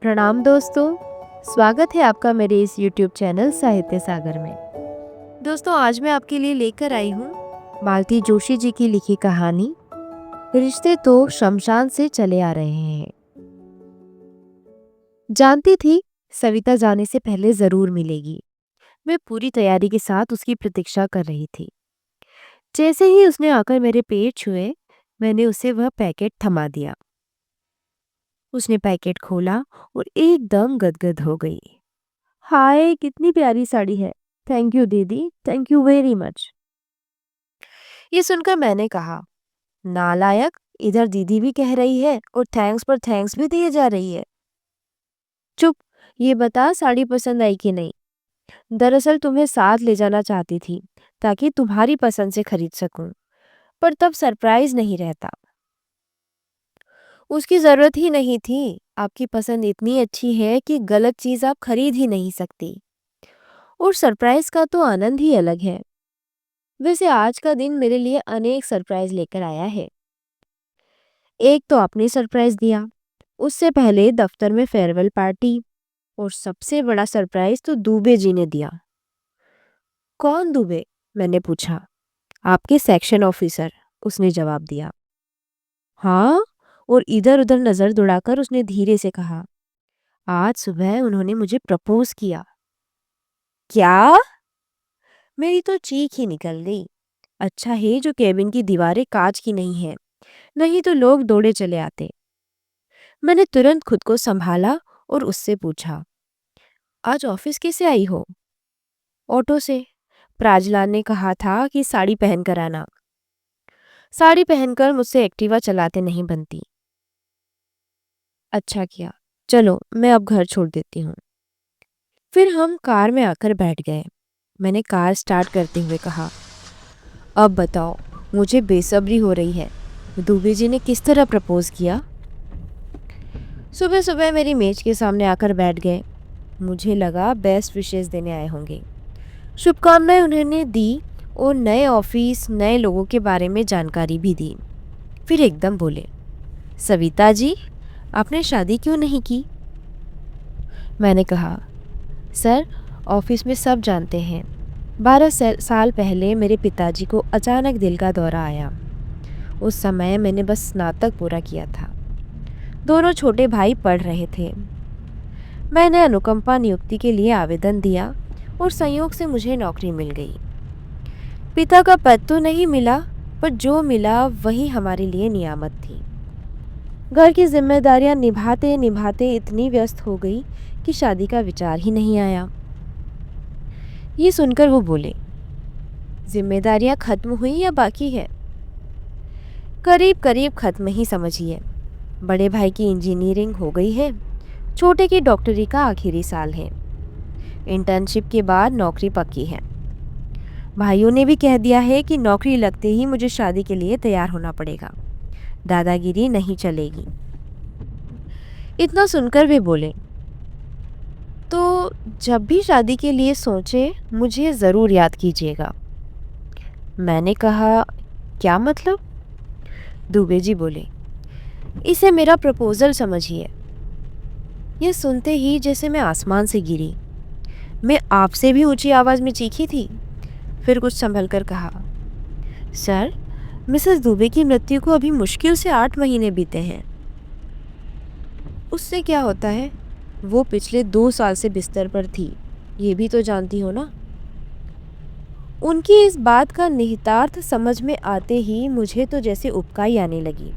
प्रणाम दोस्तों। स्वागत है आपका मेरे इस YouTube चैनल साहित्य सागर में। दोस्तों, आज मैं आपके लिए लेकर आई हूँ मालती जोशी जी की लिखी कहानी रिश्ते तो शमशान से चले आ रहे हैं। जानती थी सविता जाने से पहले जरूर मिलेगी। मैं पूरी तैयारी के साथ उसकी प्रतीक्षा कर रही थी। जैसे ही उसने आकर मेरे पेट छुए, मैंने उसे वह पैकेट थमा दिया। उसने पैकेट खोला और एकदम गदगद हो गई। हाय, कितनी प्यारी साड़ी है। थैंक यू दीदी, थैंक यू वेरी मच। ये सुनकर मैंने कहा, नालायक, इधर दीदी भी कह रही है और थैंक्स पर थैंक्स भी दिए जा रही है। चुप, ये बता साड़ी पसंद आई कि नहीं। दरअसल तुम्हें साथ ले जाना चाहती थी ताकि तुम्हारी पसंद से खरीद सकूं, पर तब सरप्राइज नहीं रहता। उसकी जरूरत ही नहीं थी। आपकी पसंद इतनी अच्छी है कि गलत चीज आप खरीद ही नहीं सकती। और सरप्राइज का तो आनंद ही अलग है। वैसे आज का दिन मेरे लिए अनेक सरप्राइज लेकर आया है। एक तो आपने सरप्राइज दिया, उससे पहले दफ्तर में फेयरवेल पार्टी, और सबसे बड़ा सरप्राइज तो दुबे जी ने दिया। कौन दुबे? मैंने पूछा। आपके सेक्शन ऑफिसर, उसने जवाब दिया। हाँ? और इधर उधर नजर दौड़ाकर उसने धीरे से कहा, आज सुबह उन्होंने मुझे प्रपोज किया। क्या? मेरी तो चीख ही निकल गई। अच्छा है जो केबिन की दीवारें कांच की नहीं है, नहीं तो लोग दौड़े चले आते। मैंने तुरंत खुद को संभाला और उससे पूछा, आज ऑफिस कैसे आई हो? ऑटो से। प्राजलाल ने कहा था कि साड़ी पहन कर आना। साड़ी पहनकर मुझसे एक्टिवा चलाते नहीं बनती। अच्छा किया। चलो मैं अब घर छोड़ देती हूँ। फिर हम कार में आकर बैठ गए। मैंने कार स्टार्ट करते हुए कहा, अब बताओ, मुझे बेसब्री हो रही है। दुबे जी ने किस तरह प्रपोज किया? सुबह सुबह मेरी मेज के सामने आकर बैठ गए। मुझे लगा बेस्ट विशेस देने आए होंगे। शुभकामनाएं उन्होंने दी और नए ऑफिस, नए लोगों के बारे में जानकारी भी दी। फिर एकदम बोले, सविता जी, आपने शादी क्यों नहीं की? मैंने कहा, सर, ऑफिस में सब जानते हैं 12 साल पहले मेरे पिताजी को अचानक दिल का दौरा आया। उस समय मैंने बस स्नातक पूरा किया था। दोनों छोटे भाई पढ़ रहे थे। मैंने अनुकंपा नियुक्ति के लिए आवेदन दिया और संयोग से मुझे नौकरी मिल गई। पिता का पद तो नहीं मिला, पर जो मिला वही हमारे लिए नियामत थी। घर की जिम्मेदारियां निभाते निभाते इतनी व्यस्त हो गई कि शादी का विचार ही नहीं आया। ये सुनकर वो बोले, जिम्मेदारियां खत्म हुई या बाकी है? करीब करीब खत्म ही समझिए। बड़े भाई की इंजीनियरिंग हो गई है, छोटे की डॉक्टरी का आखिरी साल है। इंटर्नशिप के बाद नौकरी पक्की है। भाइयों ने भी कह दिया है कि नौकरी लगते ही मुझे शादी के लिए तैयार होना पड़ेगा। दादागिरी नहीं चलेगी। इतना सुनकर वे बोले, तो जब भी शादी के लिए सोचे मुझे ज़रूर याद कीजिएगा। मैंने कहा, क्या मतलब? दुबे जी बोले, इसे मेरा प्रपोजल समझिए। यह सुनते ही जैसे मैं आसमान से गिरी। मैं आपसे भी ऊंची आवाज़ में चीखी थी। फिर कुछ संभल कर कहा, सर, मिसेस दुबे की मृत्यु को अभी मुश्किल से 8 महीने बीते हैं। उससे क्या होता है? वो पिछले 2 साल से बिस्तर पर थी, ये भी तो जानती हो ना। उनकी इस बात का निहितार्थ समझ में आते ही मुझे तो जैसे उबकाई आने लगी।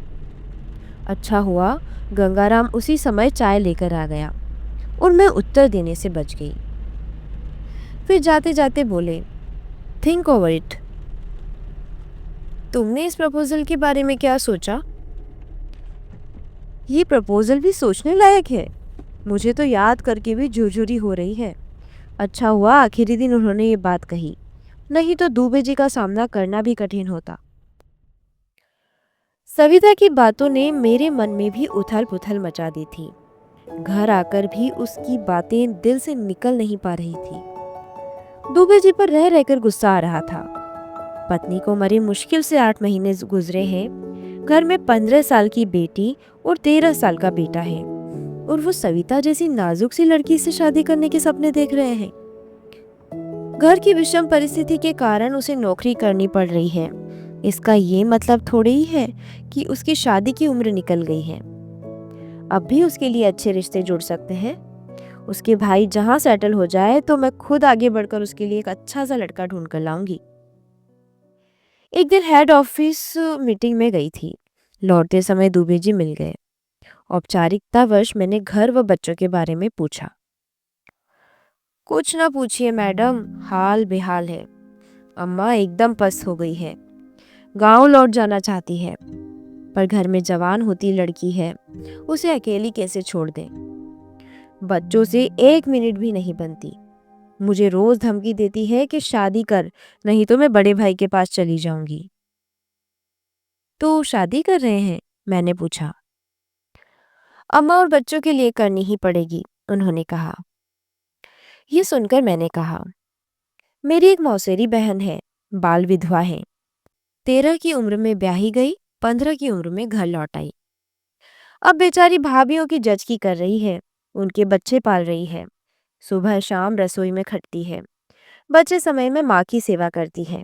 अच्छा हुआ गंगाराम उसी समय चाय लेकर आ गया और मैं उत्तर देने से बच गई। फिर जाते जाते बोले, थिंक ओवर इट। तुमने इस प्रपोजल के बारे में क्या सोचा? ये प्रपोजल भी सोचने लायक है। मुझे तो याद करके भी झुरझुरी हो रही है। अच्छा हुआ आखिरी दिन उन्होंने ये बात कही, नहीं तो दुबे जी का सामना करना भी कठिन होता। सविता की बातों ने मेरे मन में भी उथल पुथल मचा दी थी। घर आकर भी उसकी बातें दिल से निकल नहीं पा रही थी। दुबे जी पर रह रहकर गुस्सा आ रहा था। पत्नी को मरे मुश्किल से 8 महीने गुजरे हैं। घर में 15 साल की बेटी और 13 साल का बेटा है। और वो सविता जैसी नाजुक सी लड़की से शादी करने के सपने देख रहे हैं। घर की विषम परिस्थिति के कारण उसे नौकरी करनी पड़ रही है। इसका ये मतलब थोड़ी ही है कि उसकी शादी की उम्र निकल गई है। अब भी उसके लिए अच्छे रिश्ते जुड़ सकते हैं। उसके भाई जहां सेटल हो जाए तो मैं खुद आगे बढ़कर उसके लिए एक अच्छा सा लड़का ढूंढ कर लाऊंगी। एक दिन हेड ऑफिस मीटिंग में गई थी। लौटते समय दुबे जी मिल गए। औपचारिकतावश मैंने घर व बच्चों के बारे में पूछा। कुछ ना पूछिए मैडम, हाल बेहाल है। अम्मा एकदम पस्त हो गई है। गांव लौट जाना चाहती है, पर घर में जवान होती लड़की है, उसे अकेली कैसे छोड़ दें। बच्चों से एक मिनट भी नहीं बनती। मुझे रोज धमकी देती है कि शादी कर, नहीं तो मैं बड़े भाई के पास चली जाऊंगी। तो शादी कर रहे हैं? मैंने पूछा। अम्मा और बच्चों के लिए करनी ही पड़ेगी, उन्होंने कहा। ये सुनकर मैंने कहा, मेरी एक मौसेरी बहन है, बाल विधवा है। 13 की उम्र में ब्याही गई, 15 की उम्र में घर लौट आई। अब बेचारी भाभीयों की जचकी कर रही है, उनके बच्चे पाल रही है। सुबह शाम रसोई में खटती है, बचे समय में माँ की सेवा करती है।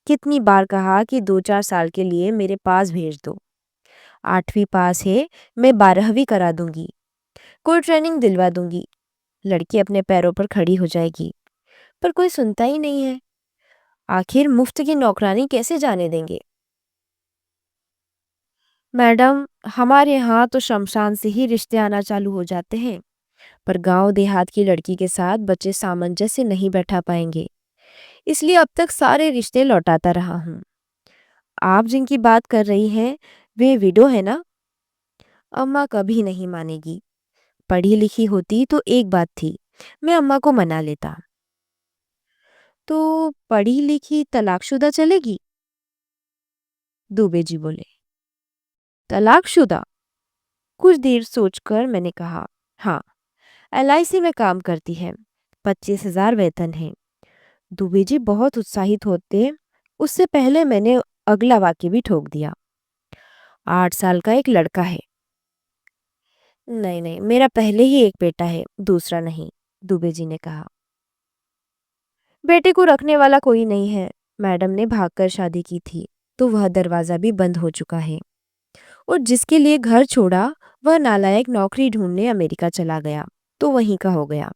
कितनी बार कहा कि 2-4 साल के लिए मेरे पास भेज दो। 8वीं पास है, मैं 12वीं करा दूंगी। कोई ट्रेनिंग दिलवा दूंगी, लड़की अपने पैरों पर खड़ी हो जाएगी। पर कोई सुनता ही नहीं है। आखिर मुफ्त की नौकरानी कैसे जाने देंगे? मैडम, हमारे यहाँ तो शमशान से ही रिश्ते आना चालू हो जाते हैं, पर गांव देहात की लड़की के साथ बच्चे सामंजस्य नहीं बैठा पाएंगे। इसलिए अब तक सारे रिश्ते लौटाता रहा हूँ। आप जिनकी बात कर रही हैं, वे विडो है ना? अम्मा कभी नहीं मानेगी। पढ़ी लिखी होती तो एक बात थी, मैं अम्मा को मना लेता। तो पढ़ी लिखी तलाकशुदा चलेगी? दुबे जी बोले। तलाकशुदा? कुछ देर सोचकर मैंने कहा, हाँ, LIC में काम करती है, 25,000 वेतन है। दुबे जी बहुत उत्साहित होते। उससे पहले मैंने अगला वाक्य भी ठोक दिया। 8 साल का एक लड़का है। नहीं नहीं, मेरा पहले ही एक बेटा है, दूसरा नहीं, दुबे जी ने कहा। बेटे को रखने वाला कोई नहीं है। मैडम ने भागकर शादी की थी, तो वह दरवाजा भी बंद हो चुका है। और जिसके लिए घर छोड़ा, वह नालायक नौकरी ढूंढने अमेरिका चला गया, तो वहीं का हो गया।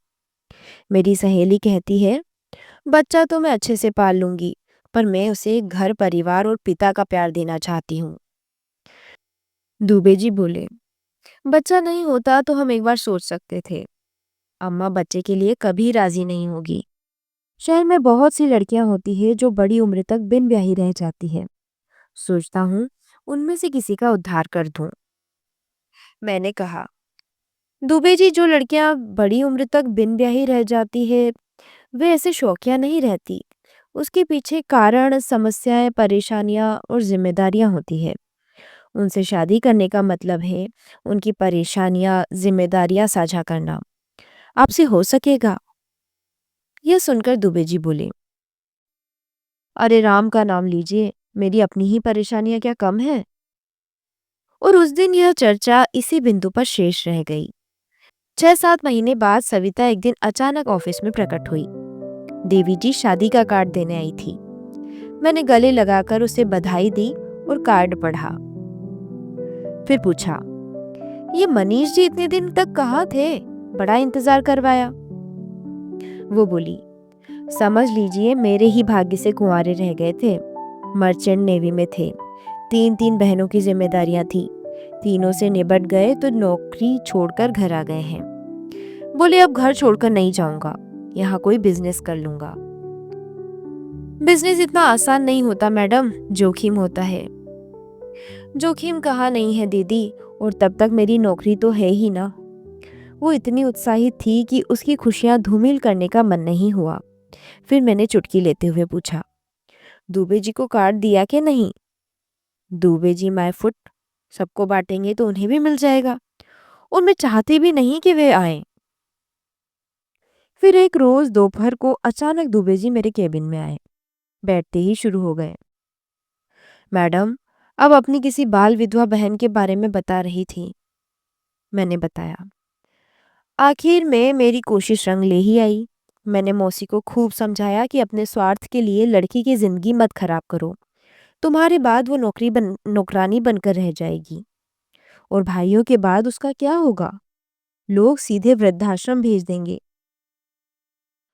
मेरी सहेली कहती है, बच्चा तो मैं अच्छे से पाल लूंगी, पर मैं उसे घर परिवार और पिता का प्यार देना चाहती हूँ। दुबे जी बोले, बच्चा नहीं होता तो हम एक बार सोच सकते थे। अम्मा बच्चे के लिए कभी राजी नहीं होगी। शहर में बहुत सी लड़कियां होती है जो बड़ी उम्र तक बिन ब्याही रह जाती है। सोचता हूँ उनमें से किसी का उद्धार कर दूं। मैंने कहा, दुबे जी, जो लड़कियां बड़ी उम्र तक बिन ब्याही रह जाती है, वे ऐसे शौकिया नहीं रहती। उसके पीछे कारण, समस्याएं, परेशानियां और जिम्मेदारियां होती है। उनसे शादी करने का मतलब है उनकी परेशानियां, जिम्मेदारियां साझा करना। आपसे हो सकेगा? यह सुनकर दुबे जी बोले, अरे राम का नाम लीजिए, मेरी अपनी ही परेशानियां क्या कम है? और उस दिन यह चर्चा इसी बिंदु पर शेष रह गई। 6-7 महीने बाद सविता एक दिन अचानक ऑफिस में प्रकट हुई। देवी जी शादी का कार्ड देने आई थी। मैंने गले लगाकर उसे बधाई दी और कार्ड पढ़ा। फिर पूछा, ये मनीष जी इतने दिन तक कहाँ थे? बड़ा इंतजार करवाया। वो बोली, समझ लीजिए मेरे ही भाग्य से कुंवारे रह गए थे। मर्चेंट नेवी में थे। 3-3 बहनों की जिम्मेदारियां थी। तीनों से निबट गए तो नौकरी छोड़कर घर आ गए हैं। बोले अब घर छोड़कर नहीं जाऊंगा, यहाँ कोई बिजनेस कर लूंगा। बिजनेस इतना आसान नहीं होता मैडम, जोखिम होता है। जोखिम कहाँ नहीं है दीदी, और तब तक मेरी नौकरी तो है ही ना। वो इतनी उत्साहित थी कि उसकी खुशियां धूमिल करने का मन नहीं हुआ। फिर मैंने चुटकी लेते हुए पूछा, दुबे जी को कार्ड दिया कि नहीं? दुबे जी माय फुट, सबको बांटेंगे तो उन्हें भी मिल जाएगा, और मैं चाहती भी नहीं कि वे आए। फिर एक रोज दोपहर को अचानक दुबे जी मेरे केबिन में आए। बैठते ही शुरू हो गए, मैडम, अब अपनी किसी बाल विधवा बहन के बारे में बता रही थी। मैंने बताया। आखिर में मेरी कोशिश रंग ले ही आई। मैंने मौसी को खूब समझाया कि अपने स्वार्थ के लिए लड़की की जिंदगी मत खराब करो। तुम्हारे बाद वो नौकरानी बनकर रह जाएगी। और भाइयों के बाद उसका क्या होगा? लोग सीधे वृद्धाश्रम भेज देंगे।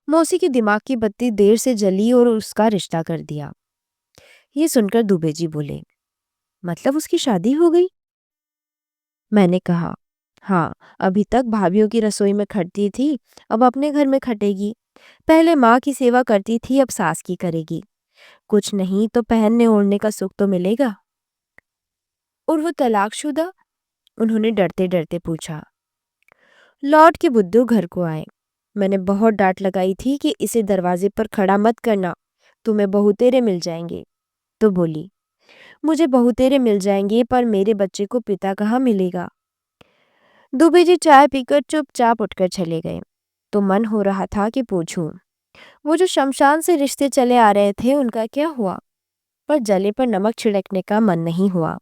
मौसी के दिमाग की बत्ती देर से जली और उसका रिश्ता कर दिया। ये सुनकर दुबे जी बोले, मतलब उसकी शादी हो गई? मैंने कहा, हाँ, अभी तक भाभीयों की रसोई में खटती थी, अब अपने घर में खटेगी। पहले माँ की सेवा करती थी, अब सास की करेगी। कुछ नहीं तो पहनने ओढ़ने का सुख तो मिलेगा। और वो तलाकशुदा? उन्होंने डरते डरते पूछा। लौट के बुद्धू घर को आए। मैंने बहुत डांट लगाई थी कि इसे दरवाजे पर खड़ा मत करना, तुम्हें बहुतेरे मिल जाएंगे। तो बोली, मुझे बहुतेरे मिल जाएंगे पर मेरे बच्चे को पिता कहाँ मिलेगा। दुबे जी चाय पीकर चुपचाप उठकर चले गए। तो मन हो रहा था कि पूछूं, वो जो शमशान से रिश्ते चले आ रहे थे उनका क्या हुआ? पर जले पर नमक छिड़कने का मन नहीं हुआ।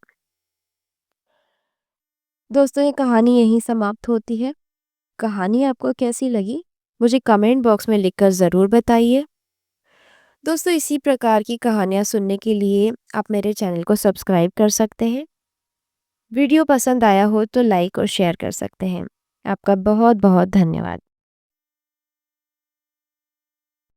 दोस्तों, ये कहानी यहीं समाप्त होती है। कहानी आपको कैसी लगी मुझे कमेंट बॉक्स में लिखकर ज़रूर बताइए। दोस्तों, इसी प्रकार की कहानियाँ सुनने के लिए आप मेरे चैनल को सब्सक्राइब कर सकते हैं। वीडियो पसंद आया हो तो लाइक और शेयर कर सकते हैं। आपका बहुत बहुत धन्यवाद।